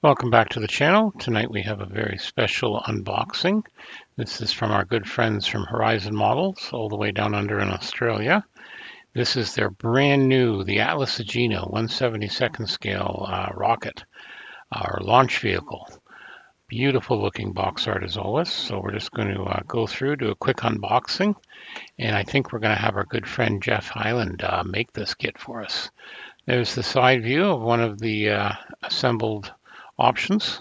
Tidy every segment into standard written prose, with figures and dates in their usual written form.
Welcome back to the channel. Tonight we have a very special unboxing. This is from our good friends from Horizon Models, all the way down under in Australia. This is their brand new, the Atlas Agena 1/72nd scale rocket, our launch vehicle. Beautiful looking box art as always. So we're just going to go through, do a quick unboxing, and I think we're going to have our good friend Jeff Hyland make this kit for us. There's the side view of one of the assembled options.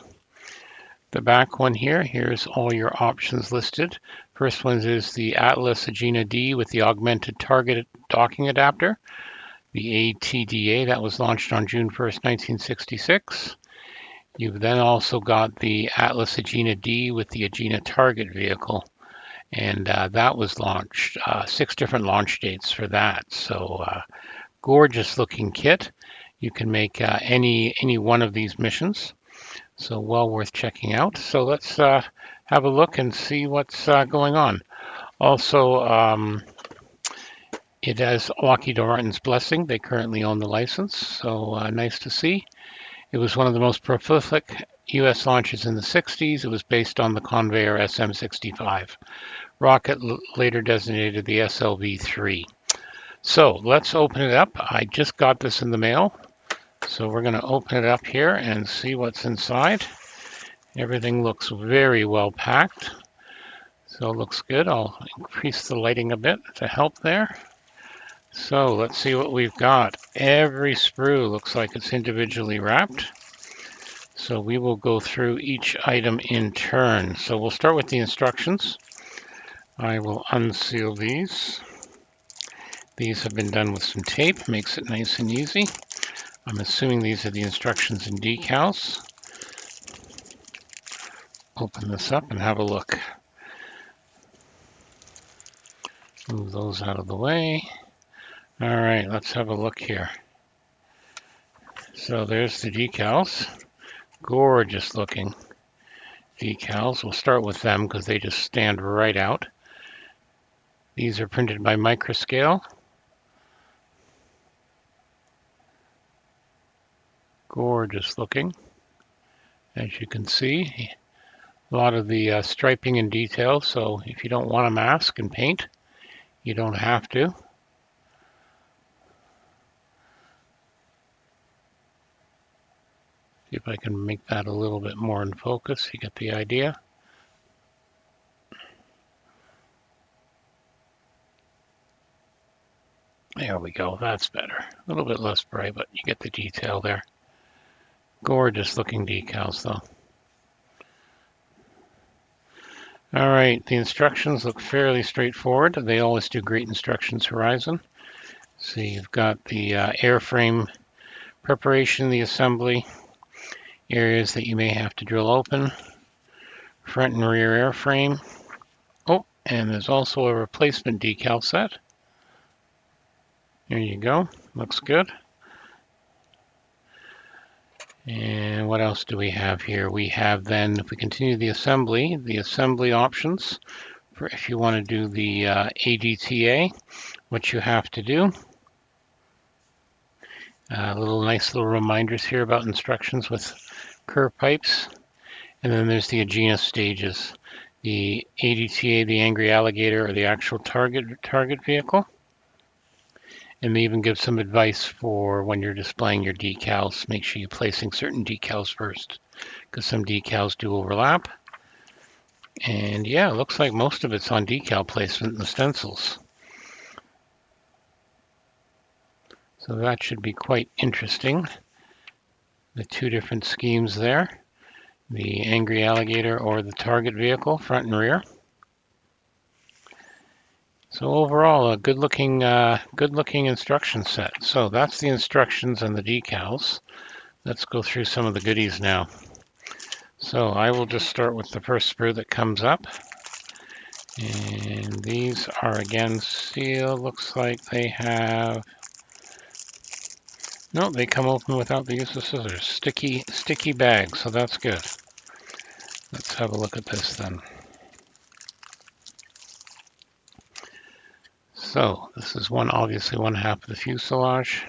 The back one here's all your options listed. First one is the Atlas Agena D with the Augmented Target Docking Adapter, the ATDA that was launched on June 1st, 1966. You've then also got the Atlas Agena D with the Agena Target Vehicle, and that was launched, 6 different launch dates for that. So gorgeous looking kit. You can make any one of these missions. So well worth checking out. So let's have a look and see what's going on. Also, it has Lockheed Martin's blessing. They currently own the license, so nice to see. It was one of the most prolific U.S. launches in the 60s. It was based on the Convair SM-65 rocket, later designated the SLV-3. So let's open it up. I just got this in the mail, so we're going to open it up here and see what's inside. Everything looks very well packed, so it looks good. I'll increase the lighting a bit to help there. So let's see what we've got. Every sprue looks like it's individually wrapped. So we will go through each item in turn. So we'll start with the instructions. I will unseal these. These have been done with some tape, makes it nice and easy. I'm assuming these are the instructions and decals. Open this up and have a look. Move those out of the way. All right, let's have a look here. So there's the decals. Gorgeous looking decals. We'll start with them because they just stand right out. These are printed by Microscale. Gorgeous looking. As you can see, a lot of the striping and details. So if you don't want to mask and paint, you don't have to. See if I can make that a little bit more in focus. You get the idea. There we go. That's better. A little bit less bright, but you get the detail there. Gorgeous looking decals though. All right, the instructions look fairly straightforward. They always do great instructions, Horizon. So you've got the airframe preparation, the assembly, areas that you may have to drill open, front and rear airframe. Oh, and there's also a replacement decal set. There you go, looks good. And what else do we have here? We have then, if we continue the assembly options for if you want to do the ATDA, what you have to do. Nice little reminders here about instructions with curve pipes. And then there's the Agena stages. The ATDA, the angry alligator, or the actual target vehicle. And they even give some advice for when you're displaying your decals. Make sure you're placing certain decals first, because some decals do overlap. And yeah, it looks like most of it's on decal placement in the stencils. So that should be quite interesting. The 2 different schemes there. The angry alligator or the target vehicle, front and rear. So overall, a good-looking instruction set. So that's the instructions and the decals. Let's go through some of the goodies now. So I will just start with the first sprue that comes up. And these are again sealed. Looks like they have... No, they come open without the use of scissors. Sticky bag, so that's good. Let's have a look at this then. So this is obviously one half of the fuselage.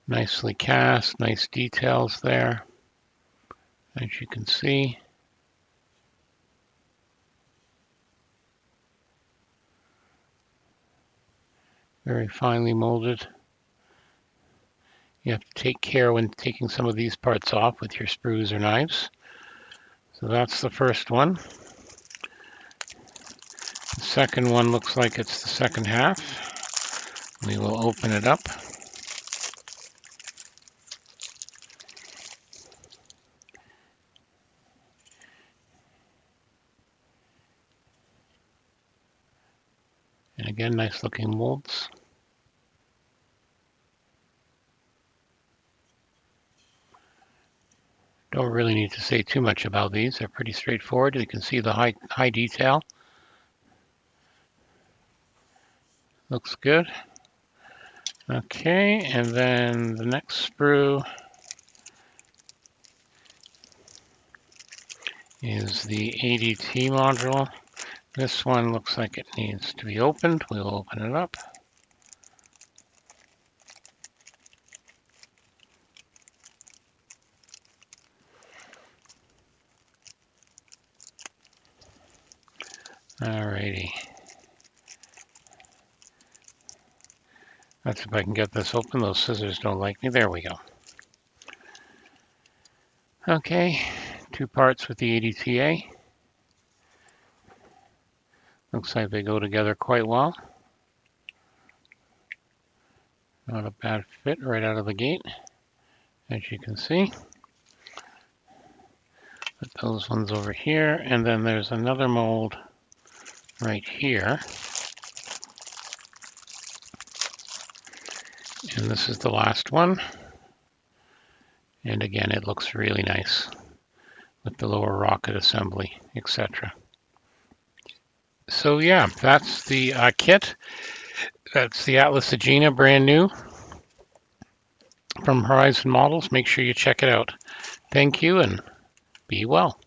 Nicely cast, nice details there. As you can see, very finely molded. You have to take care when taking some of these parts off with your sprues or knives. So that's the first one. The second one looks like it's the second half. We will open it up. And again, nice looking molds. Don't really need to say too much about these. They're pretty straightforward. You can see the high detail. Looks good. Okay, and then the next sprue is the ADT module. This one looks like it needs to be opened. We'll open it up. Alrighty. That's if I can get this open. Those scissors don't like me. There we go. Okay, two parts with the ADTA. Looks like they go together quite well. Not a bad fit right out of the gate, as you can see. Put those ones over here, and then there's another mold right here. And this is the last one. And again, it looks really nice with the lower rocket assembly, etc. So yeah, that's the kit. That's the Atlas Agena, brand new from Horizon Models. Make sure you check it out. Thank you and be well.